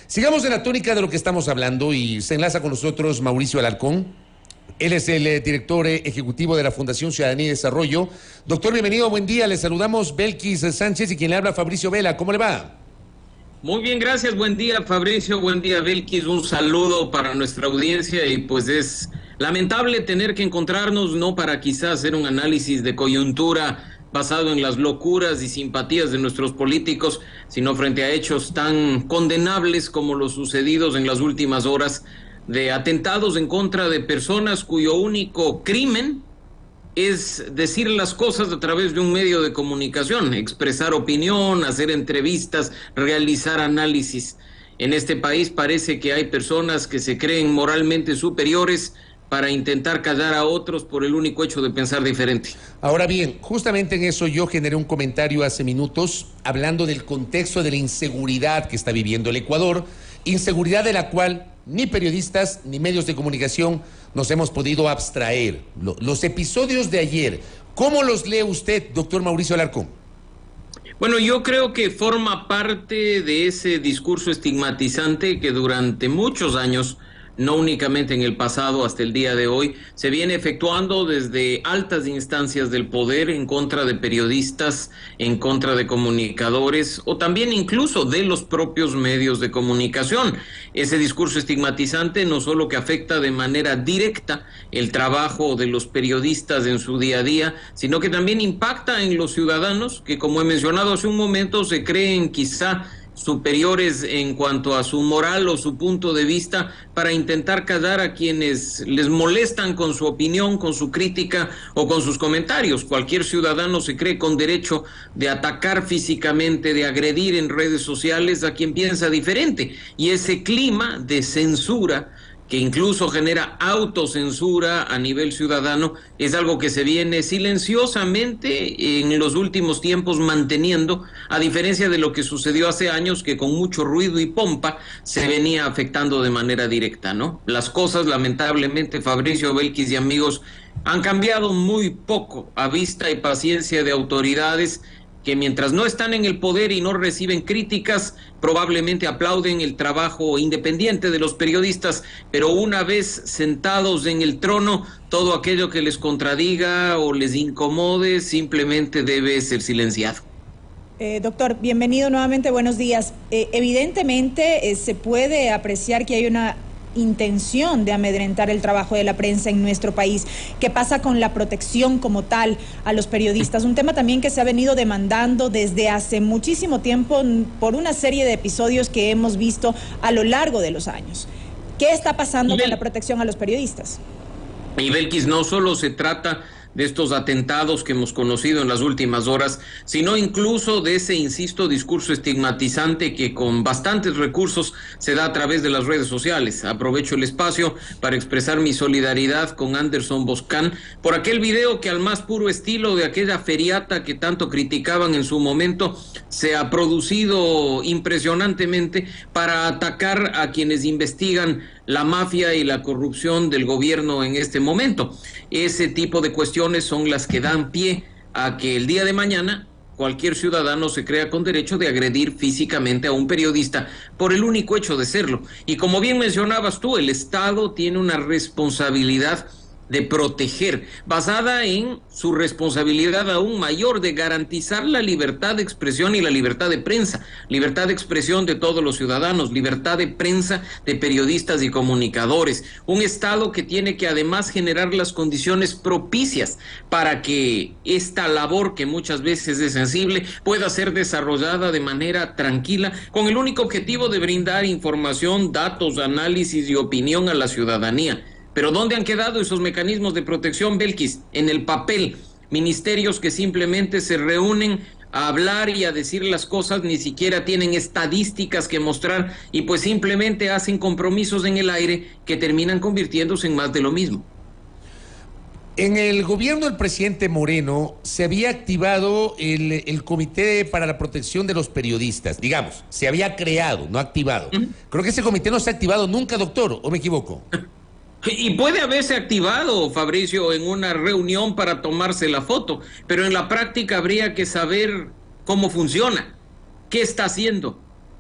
Sigamos en la tónica de lo que estamos hablando y se enlaza con nosotros Mauricio Alarcón. Él es el director ejecutivo de la Fundación Ciudadanía y Desarrollo. Doctor, bienvenido, buen día. Le saludamos Belkis Sánchez y quien le habla Fabricio Vela. ¿Cómo le va? Muy bien, gracias. Buen día, Fabricio. Buen día, Belkis. Un saludo para nuestra audiencia y pues es lamentable tener que encontrarnos, no para quizás hacer un análisis de coyuntura basado en las locuras y simpatías de nuestros políticos, sino frente a hechos tan condenables como los sucedidos en las últimas horas de atentados en contra de personas cuyo único crimen es decir las cosas a través de un medio de comunicación, expresar opinión, hacer entrevistas, realizar análisis. En este país parece que hay personas que se creen moralmente superiores para intentar callar a otros por el único hecho de pensar diferente. Ahora bien, justamente en eso yo generé un comentario hace minutos hablando del contexto de la inseguridad que está viviendo el Ecuador, inseguridad de la cual ni periodistas ni medios de comunicación nos hemos podido abstraer. Los episodios de ayer, ¿cómo los lee usted, doctor Mauricio Alarcón? Bueno, yo creo que forma parte de ese discurso estigmatizante que durante muchos años, no únicamente en el pasado, hasta el día de hoy, se viene efectuando desde altas instancias del poder en contra de periodistas, en contra de comunicadores o también incluso de los propios medios de comunicación. Ese discurso estigmatizante no solo que afecta de manera directa el trabajo de los periodistas en su día a día, sino que también impacta en los ciudadanos que, como he mencionado hace un momento, se creen quizá superiores en cuanto a su moral o su punto de vista para intentar callar a quienes les molestan con su opinión, con su crítica o con sus comentarios. Cualquier ciudadano se cree con derecho de atacar físicamente, de agredir en redes sociales a quien piensa diferente. Y ese clima de censura que incluso genera autocensura a nivel ciudadano, es algo que se viene silenciosamente en los últimos tiempos manteniendo, a diferencia de lo que sucedió hace años, que con mucho ruido y pompa se venía afectando de manera directa, ¿no? Las cosas, lamentablemente, Fabricio, Belkis y amigos, han cambiado muy poco a vista y paciencia de autoridades que mientras no están en el poder y no reciben críticas, probablemente aplauden el trabajo independiente de los periodistas, pero una vez sentados en el trono, todo aquello que les contradiga o les incomode simplemente debe ser silenciado. Doctor, bienvenido nuevamente, buenos días. Evidentemente se puede apreciar que hay una intención de amedrentar el trabajo de la prensa en nuestro país. ¿Qué pasa con la protección como tal a los periodistas? Un tema también que se ha venido demandando desde hace muchísimo tiempo por una serie de episodios que hemos visto a lo largo de los años. ¿Qué está pasando con la protección a los periodistas? Y Belkis, no solo se trata de estos atentados que hemos conocido en las últimas horas, sino incluso de ese, insisto, discurso estigmatizante que con bastantes recursos se da a través de las redes sociales. Aprovecho el espacio para expresar mi solidaridad con Anderson Boscan por aquel video que al más puro estilo de aquella feriata que tanto criticaban en su momento, se ha producido impresionantemente para atacar a quienes investigan la mafia y la corrupción del gobierno en este momento. Ese tipo de cuestiones son las que dan pie a que el día de mañana cualquier ciudadano se crea con derecho de agredir físicamente a un periodista por el único hecho de serlo. Y como bien mencionabas tú, el Estado tiene una responsabilidad de proteger, basada en su responsabilidad aún mayor de garantizar la libertad de expresión y la libertad de prensa, libertad de expresión de todos los ciudadanos, libertad de prensa de periodistas y comunicadores, un Estado que tiene que además generar las condiciones propicias para que esta labor, que muchas veces es sensible, pueda ser desarrollada de manera tranquila, con el único objetivo de brindar información, datos, análisis y opinión a la ciudadanía. Pero ¿dónde han quedado esos mecanismos de protección, Belkis? En el papel, ministerios que simplemente se reúnen a hablar y a decir las cosas, ni siquiera tienen estadísticas que mostrar y pues simplemente hacen compromisos en el aire que terminan convirtiéndose en más de lo mismo. En el gobierno del presidente Moreno se había activado el Comité para la Protección de los Periodistas, digamos, se había creado, no activado. Creo que ese comité no se ha activado nunca, doctor, ¿o me equivoco? Y puede haberse activado, Fabricio, en una reunión para tomarse la foto, pero en la práctica habría que saber cómo funciona, qué está haciendo,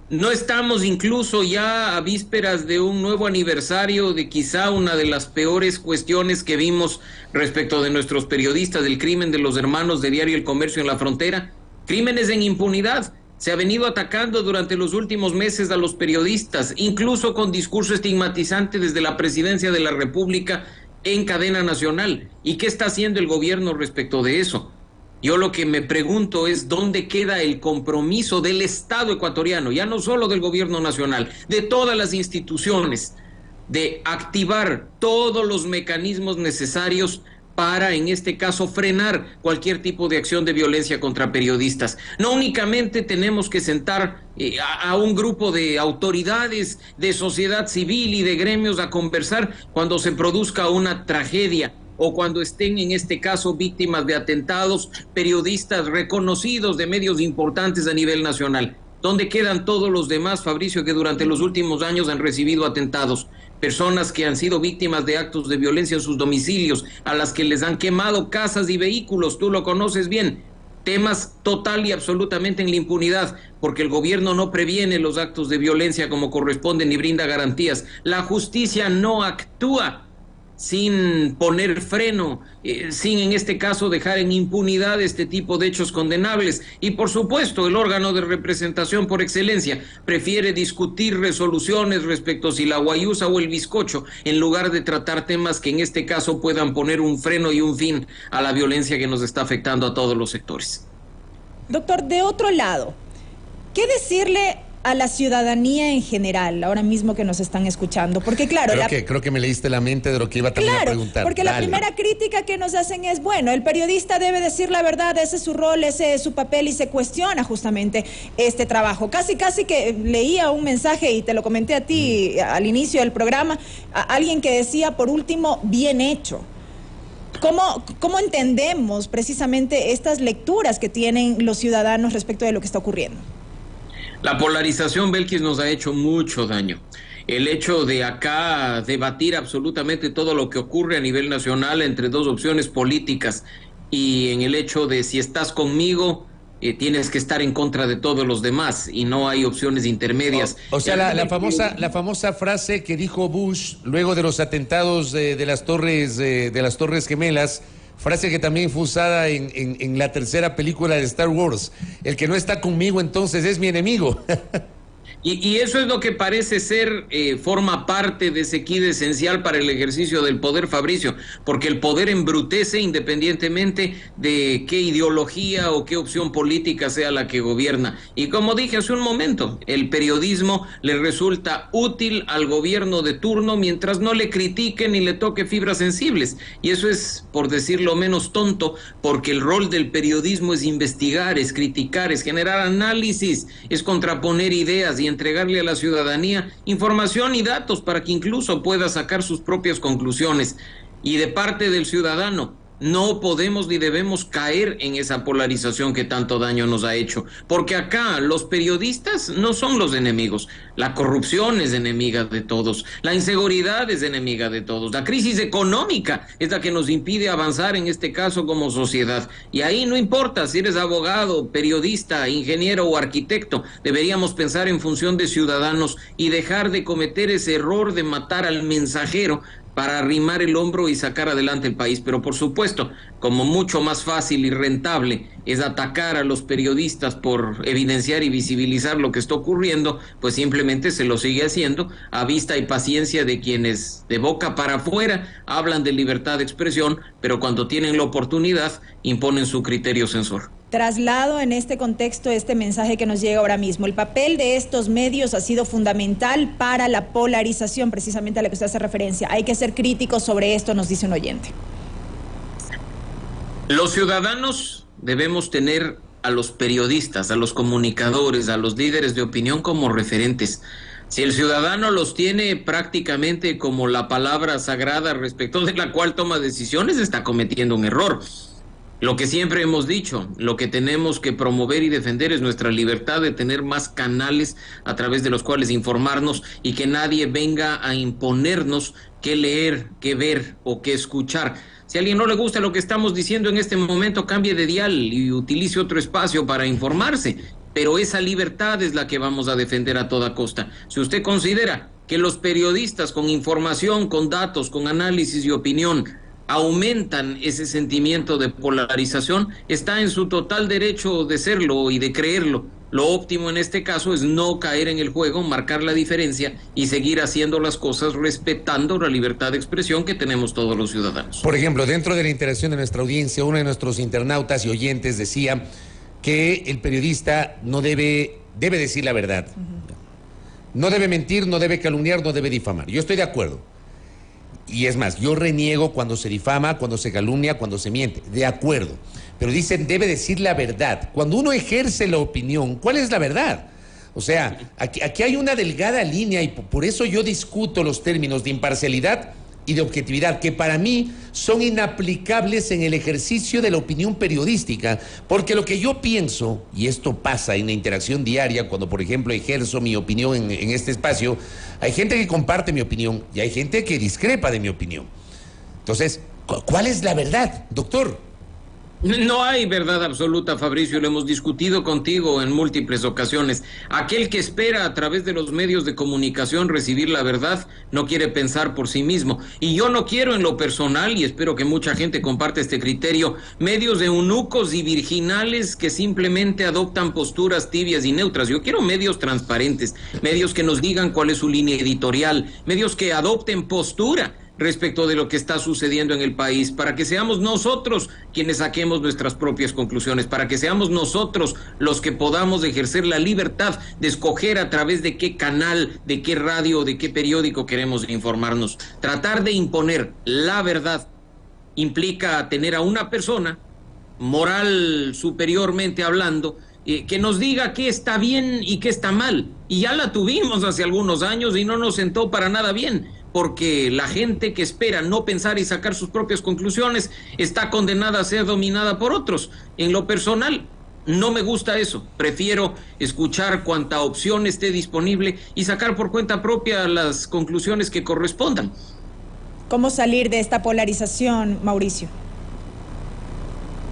No estamos incluso ya a vísperas de un nuevo aniversario de quizá una de las peores cuestiones que vimos respecto de nuestros periodistas, del crimen de los hermanos de Diario El Comercio en la Frontera. Crímenes en impunidad. Se ha venido atacando durante los últimos meses a los periodistas, incluso con discurso estigmatizante desde la Presidencia de la República en cadena nacional. ¿Y qué está haciendo el gobierno respecto de eso? Yo lo que me pregunto es dónde queda el compromiso del Estado ecuatoriano, ya no solo del gobierno nacional, de todas las instituciones, de activar todos los mecanismos necesarios para, en este caso, frenar cualquier tipo de acción de violencia contra periodistas. No únicamente tenemos que sentar a un grupo de autoridades, de sociedad civil y de gremios a conversar cuando se produzca una tragedia, o cuando estén, en este caso, víctimas de atentados, periodistas reconocidos de medios importantes a nivel nacional. ¿Dónde quedan todos los demás, Fabricio, que durante los últimos años han recibido atentados? Personas que han sido víctimas de actos de violencia en sus domicilios, a las que les han quemado casas y vehículos, tú lo conoces bien. Temas total y absolutamente en la impunidad, porque el gobierno no previene los actos de violencia como corresponde ni brinda garantías. La justicia no actúa sin poner freno, sin en este caso dejar en impunidad este tipo de hechos condenables. Y por supuesto el órgano de representación por excelencia prefiere discutir resoluciones respecto si la guayusa o el bizcocho, en lugar de tratar temas que en este caso puedan poner un freno y un fin a la violencia que nos está afectando a todos los sectores. Doctor, de otro lado, ¿qué decirle a la ciudadanía en general, ahora mismo que nos están escuchando? Porque claro, creo que me leíste la mente de lo que iba también a preguntar. Porque la primera crítica que nos hacen es, bueno, el periodista debe decir la verdad, ese es su rol, ese es su papel, y se cuestiona justamente este trabajo. Casi que leía un mensaje, y te lo comenté a ti al inicio del programa, a alguien que decía, por último, bien hecho. ¿Cómo entendemos precisamente estas lecturas que tienen los ciudadanos respecto de lo que está ocurriendo? La polarización, Belkis, nos ha hecho mucho daño. El hecho de acá debatir absolutamente todo lo que ocurre a nivel nacional entre dos opciones políticas, y en el hecho de si estás conmigo, tienes que estar en contra de todos los demás y no hay opciones intermedias. O sea, la famosa frase que dijo Bush luego de los atentados de las Torres Gemelas, frase que también fue usada en la tercera película de Star Wars: el que no está conmigo entonces es mi enemigo. Y eso es lo que parece ser, forma parte de ese quid esencial para el ejercicio del poder, Fabricio, porque el poder embrutece independientemente de qué ideología o qué opción política sea la que gobierna. Y como dije hace un momento, el periodismo le resulta útil al gobierno de turno mientras no le critique ni le toque fibras sensibles. Y eso es, por decirlo menos, tonto, porque el rol del periodismo es investigar, es criticar, es generar análisis, es contraponer ideas y entregarle a la ciudadanía información y datos para que incluso pueda sacar sus propias conclusiones. Y de parte del ciudadano, no podemos ni debemos caer en esa polarización que tanto daño nos ha hecho, porque acá los periodistas no son los enemigos. La corrupción es enemiga de todos, la inseguridad es enemiga de todos, la crisis económica es la que nos impide avanzar en este caso como sociedad. Y ahí no importa si eres abogado, periodista, ingeniero o arquitecto, deberíamos pensar en función de ciudadanos y dejar de cometer ese error de matar al mensajero para arrimar el hombro y sacar adelante el país. Pero por supuesto, como mucho más fácil y rentable es atacar a los periodistas por evidenciar y visibilizar lo que está ocurriendo, pues simplemente se lo sigue haciendo a vista y paciencia de quienes de boca para afuera hablan de libertad de expresión, pero cuando tienen la oportunidad imponen su criterio censor. Traslado en este contexto este mensaje que nos llega ahora mismo. El papel de estos medios ha sido fundamental para la polarización, precisamente a la que usted hace referencia. Hay que ser críticos sobre esto, nos dice un oyente. Los ciudadanos debemos tener a los periodistas, a los comunicadores, a los líderes de opinión como referentes. Si el ciudadano los tiene prácticamente como la palabra sagrada respecto de la cual toma decisiones, está cometiendo un error. Lo que siempre hemos dicho, lo que tenemos que promover y defender es nuestra libertad de tener más canales a través de los cuales informarnos y que nadie venga a imponernos qué leer, qué ver o qué escuchar. Si a alguien no le gusta lo que estamos diciendo en este momento, cambie de dial y utilice otro espacio para informarse. pero esa libertad es la que vamos a defender a toda costa. Si usted considera que los periodistas con información, con datos, con análisis y opinión aumentan ese sentimiento de polarización, está en su total derecho de serlo y de creerlo. Lo óptimo en este caso es no caer en el juego, marcar la diferencia y seguir haciendo las cosas respetando la libertad de expresión que tenemos todos los ciudadanos. Por ejemplo, dentro de la interacción de nuestra audiencia, uno de nuestros internautas y oyentes decía que el periodista no debe decir la verdad. No debe mentir, no debe calumniar, no debe difamar. Yo estoy de acuerdo. Y es más, yo reniego cuando se difama, cuando se calumnia, cuando se miente. De acuerdo. Pero dicen, debe decir la verdad. Cuando uno ejerce la opinión, ¿cuál es la verdad? O sea, aquí hay una delgada línea y por eso yo discuto los términos de imparcialidad y de objetividad, que para mí son inaplicables en el ejercicio de la opinión periodística, porque lo que yo pienso, y esto pasa en la interacción diaria, cuando por ejemplo ejerzo mi opinión en este espacio, hay gente que comparte mi opinión y hay gente que discrepa de mi opinión. Entonces, ¿cuál es la verdad, doctor? No hay verdad absoluta, Fabricio, lo hemos discutido contigo en múltiples ocasiones. Aquel que espera a través de los medios de comunicación recibir la verdad no quiere pensar por sí mismo. Y yo no quiero en lo personal, y espero que mucha gente comparte este criterio, medios de eunucos y virginales que simplemente adoptan posturas tibias y neutras. Yo quiero medios transparentes, medios que nos digan cuál es su línea editorial, medios que adopten postura respecto de lo que está sucediendo en el país, para que seamos nosotros quienes saquemos nuestras propias conclusiones, para que seamos nosotros los que podamos ejercer la libertad de escoger a través de qué canal, de qué radio, de qué periódico queremos informarnos. Tratar de imponer la verdad implica tener a una persona, moral superiormente hablando, que nos diga qué está bien y qué está mal. Y ya la tuvimos hace algunos años y no nos sentó para nada bien, porque la gente que espera no pensar y sacar sus propias conclusiones está condenada a ser dominada por otros. En lo personal, no me gusta eso. Prefiero escuchar cuanta opción esté disponible y sacar por cuenta propia las conclusiones que correspondan. ¿Cómo salir de esta polarización, Mauricio?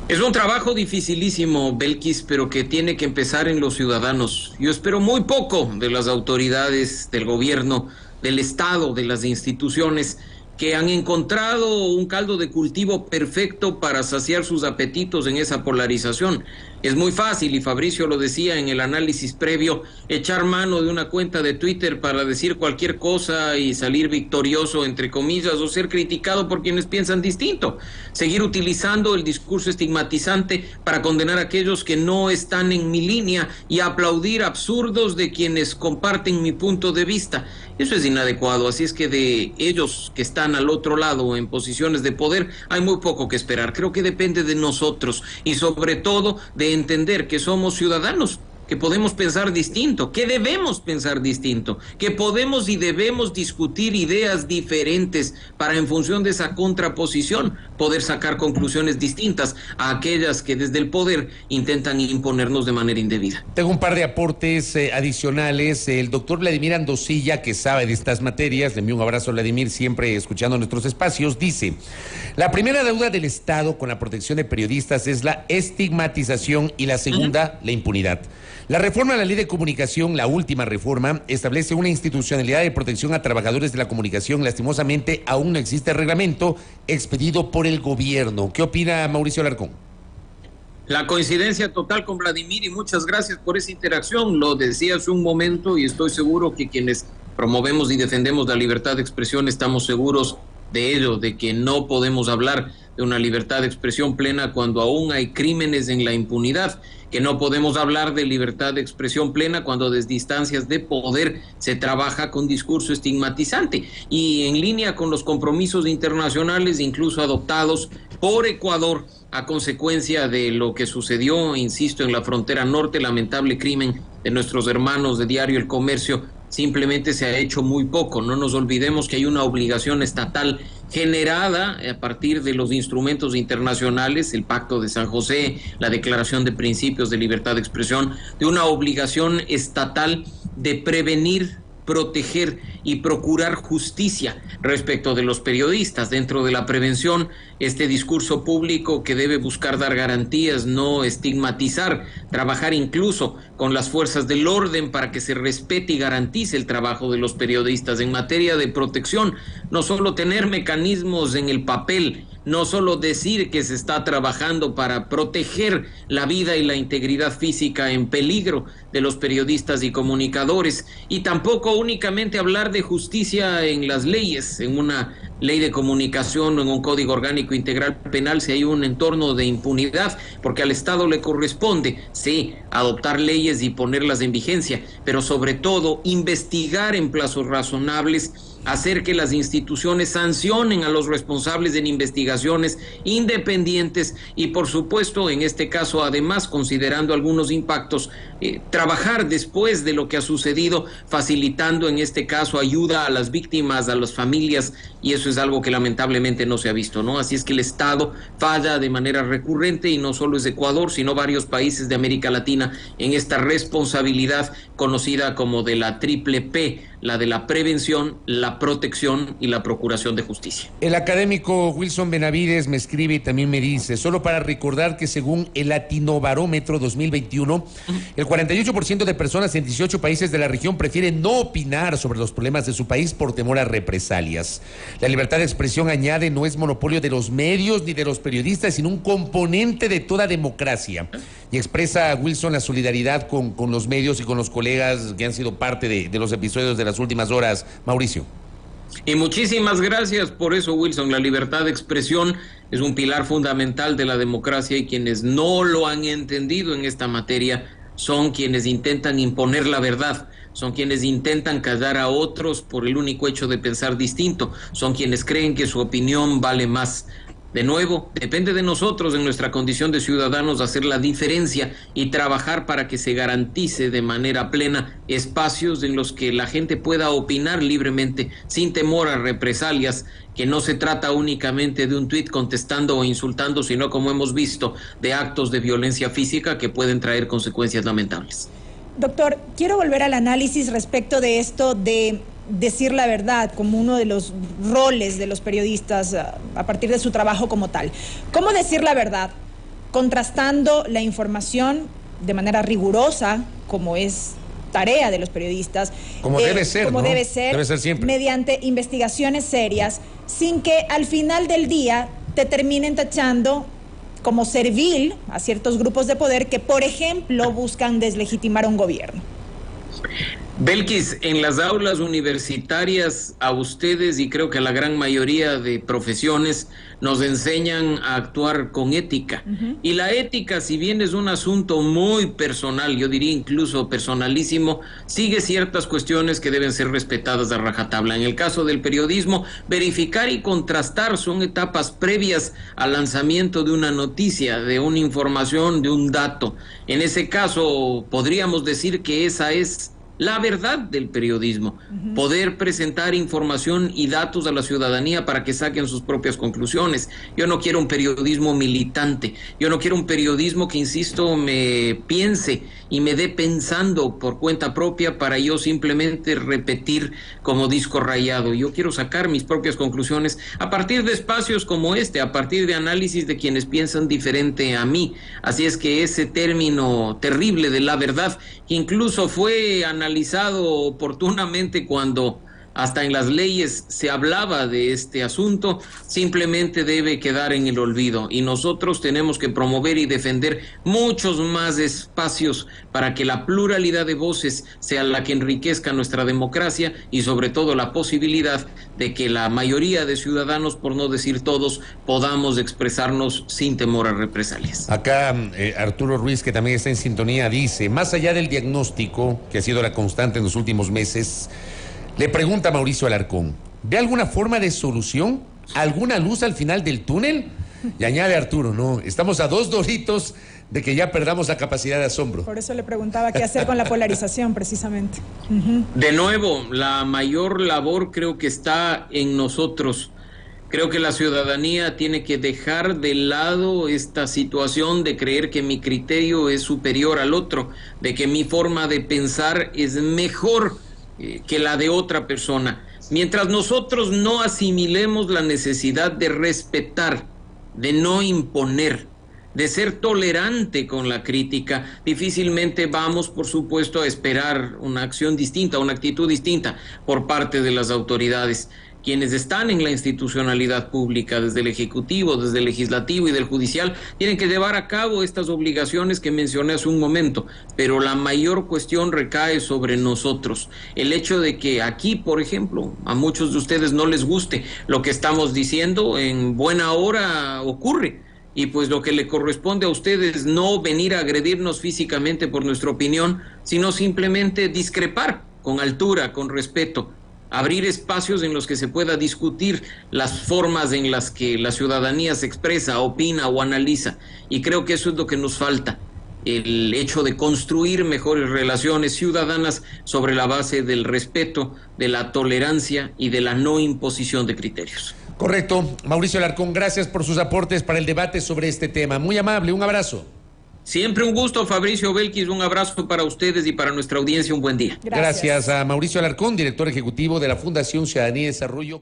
Es un trabajo dificilísimo, Belkis, pero que tiene que empezar en los ciudadanos. Yo espero muy poco de las autoridades, del gobierno, del Estado, de las instituciones, que han encontrado un caldo de cultivo perfecto para saciar sus apetitos en esa polarización. Es muy fácil, y Fabricio lo decía en el análisis previo, echar mano de una cuenta de Twitter para decir cualquier cosa y salir victorioso, entre comillas, o ser criticado por quienes piensan distinto. Seguir utilizando el discurso estigmatizante para condenar a aquellos que no están en mi línea y aplaudir absurdos de quienes comparten mi punto de vista. Eso es inadecuado, así es que de ellos que están al otro lado en posiciones de poder hay muy poco que esperar. Creo que depende de nosotros y sobre todo de entender que somos ciudadanos, que podemos pensar distinto, que debemos pensar distinto, que podemos y debemos discutir ideas diferentes para, en función de esa contraposición, poder sacar conclusiones distintas a aquellas que desde el poder intentan imponernos de manera indebida. Tengo un par de aportes adicionales. El doctor Vladimir Andosilla, que sabe de estas materias, le envío un abrazo a Vladimir, siempre escuchando nuestros espacios, dice: la primera deuda del Estado con la protección de periodistas es la estigmatización y la segunda, la impunidad. La reforma a la Ley de Comunicación, la última reforma, establece una institucionalidad de protección a trabajadores de la comunicación. Lastimosamente, aún no existe reglamento expedido por el gobierno. ¿Qué opina Mauricio Alarcón? La coincidencia total con Vladimir, y muchas gracias por esa interacción. Lo decía hace un momento y estoy seguro que quienes promovemos y defendemos la libertad de expresión estamos seguros de ello, de que no podemos hablar de una libertad de expresión plena cuando aún hay crímenes en la impunidad, que no podemos hablar de libertad de expresión plena cuando desde instancias de poder se trabaja con discurso estigmatizante, y en línea con los compromisos internacionales incluso adoptados por Ecuador a consecuencia de lo que sucedió, insisto, en la frontera norte, lamentable crimen de nuestros hermanos de Diario El Comercio. Simplemente se ha hecho muy poco. No nos olvidemos que hay una obligación estatal generada a partir de los instrumentos internacionales, el Pacto de San José, la Declaración de Principios de Libertad de Expresión, de una obligación estatal de prevenir, proteger y procurar justicia respecto de los periodistas. Dentro de la prevención, este discurso público que debe buscar dar garantías, no estigmatizar, trabajar incluso con las fuerzas del orden para que se respete y garantice el trabajo de los periodistas. En materia de protección, no solo tener mecanismos en el papel, no solo decir que se está trabajando para proteger la vida y la integridad física en peligro de los periodistas y comunicadores, y tampoco únicamente hablar de justicia en las leyes, en una ley de comunicación o en un código orgánico integral penal si hay un entorno de impunidad, porque al Estado le corresponde, sí, adoptar leyes y ponerlas en vigencia, pero sobre todo investigar en plazos razonables, hacer que las instituciones sancionen a los responsables en investigaciones independientes y, por supuesto, en este caso, además, considerando algunos impactos, trabajar después de lo que ha sucedido, facilitando, en este caso, ayuda a las víctimas, a las familias, y eso es algo que lamentablemente no se ha visto, ¿no? Así es que el Estado falla de manera recurrente, y no solo es Ecuador, sino varios países de América Latina en esta responsabilidad conocida como de la triple P, la de la prevención, la protección y la procuración de justicia. El académico Wilson Benavides me escribe y también me dice, solo para recordar que según el Latinobarómetro 2021, el 48% de personas en 18 países de la región prefieren no opinar sobre los problemas de su país por temor a represalias. La libertad de expresión, añade, no es monopolio de los medios ni de los periodistas, sino un componente de toda democracia. Y expresa Wilson la solidaridad con los medios y con los colegas que han sido parte de los episodios de las últimas horas. Mauricio. Y muchísimas gracias por eso, Wilson. La libertad de expresión es un pilar fundamental de la democracia, y quienes no lo han entendido en esta materia son quienes intentan imponer la verdad, son quienes intentan callar a otros por el único hecho de pensar distinto, son quienes creen que su opinión vale más. De nuevo, depende de nosotros, en nuestra condición de ciudadanos, hacer la diferencia y trabajar para que se garantice de manera plena espacios en los que la gente pueda opinar libremente, sin temor a represalias, que no se trata únicamente de un tuit contestando o insultando, sino, como hemos visto, de actos de violencia física que pueden traer consecuencias lamentables. Doctor, quiero volver al análisis respecto de esto de decir la verdad como uno de los roles de los periodistas a partir de su trabajo como tal. ¿Cómo decir la verdad? Contrastando la información de manera rigurosa, como es tarea de los periodistas. Como debe ser, como ¿no? Debe ser siempre. Mediante investigaciones serias, sin que al final del día te terminen tachando como servil a ciertos grupos de poder que, por ejemplo, buscan deslegitimar a un gobierno. Belkis, en las aulas universitarias a ustedes, y creo que a la gran mayoría de profesiones, nos enseñan a actuar con ética. Y la ética, si bien es un asunto muy personal, yo diría incluso personalísimo, sigue ciertas cuestiones que deben ser respetadas a rajatabla. En el caso del periodismo, verificar y contrastar son etapas previas al lanzamiento de una noticia, de una información, de un dato. En ese caso, podríamos decir que esa es la verdad del periodismo, poder presentar información y datos a la ciudadanía para que saquen sus propias conclusiones. Yo no quiero un periodismo militante, yo no quiero un periodismo que, insisto, me piense y me dé pensando por cuenta propia para yo simplemente repetir como disco rayado. Yo quiero sacar mis propias conclusiones a partir de espacios como este, a partir de análisis de quienes piensan diferente a mí. Así es que ese término terrible de la verdad, que incluso fue analizado oportunamente cuando hasta en las leyes se hablaba de este asunto, simplemente debe quedar en el olvido, y nosotros tenemos que promover y defender muchos más espacios para que la pluralidad de voces sea la que enriquezca nuestra democracia, y sobre todo la posibilidad de que la mayoría de ciudadanos, por no decir todos, podamos expresarnos sin temor a represalias. Acá Arturo Ruiz, que también está en sintonía, dice, más allá del diagnóstico que ha sido la constante en los últimos meses, le pregunta Mauricio Alarcón, ¿ve alguna forma de solución? ¿Alguna luz al final del túnel? Y añade Arturo, no, estamos a 2 doritos de que ya perdamos la capacidad de asombro. Por eso le preguntaba qué hacer con la polarización, precisamente. De nuevo, la mayor labor creo que está en nosotros. Creo que la ciudadanía tiene que dejar de lado esta situación de creer que mi criterio es superior al otro, de que mi forma de pensar es mejor que la de otra persona. Mientras nosotros no asimilemos la necesidad de respetar, de no imponer, de ser tolerante con la crítica, difícilmente vamos, por supuesto, a esperar una acción distinta, una actitud distinta por parte de las autoridades. Quienes están en la institucionalidad pública, desde el Ejecutivo, desde el Legislativo y del Judicial, tienen que llevar a cabo estas obligaciones que mencioné hace un momento, pero la mayor cuestión recae sobre nosotros. El hecho de que aquí, por ejemplo, a muchos de ustedes no les guste lo que estamos diciendo, en buena hora ocurre. Y pues lo que le corresponde a ustedes no venir a agredirnos físicamente por nuestra opinión, sino simplemente discrepar con altura, con respeto, abrir espacios en los que se pueda discutir las formas en las que la ciudadanía se expresa, opina o analiza. Y creo que eso es lo que nos falta, el hecho de construir mejores relaciones ciudadanas sobre la base del respeto, de la tolerancia y de la no imposición de criterios. Correcto. Mauricio Alarcón, gracias por sus aportes para el debate sobre este tema. Muy amable, un abrazo. Siempre un gusto, Fabricio Belkis, un abrazo para ustedes y para nuestra audiencia, un buen día. Gracias a Mauricio Alarcón, director ejecutivo de la Fundación Ciudadanía y Desarrollo.